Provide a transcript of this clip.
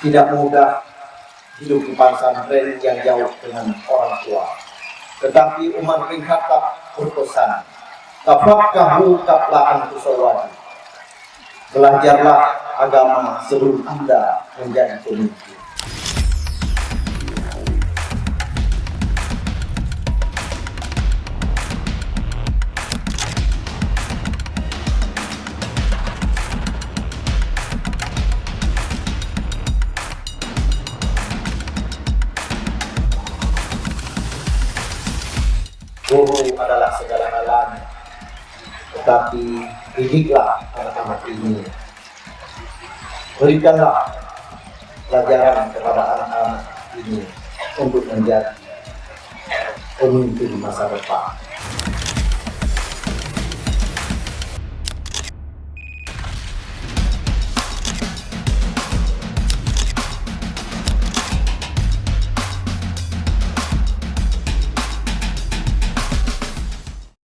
Tidak mudah hidup di pesantren yang jauh dengan orang tua. Tetapi Umar bin Khattab berpesan, tafaqahu qabla an tusawwadu. Belajarlah agama sebelum Anda menjadi pemimpin. Guru adalah segala-galanya, tetapi didiklah anak-anak ini. Berikanlah pelajaran kepada anak-anak ini untuk menjadi pemimpin masa depan.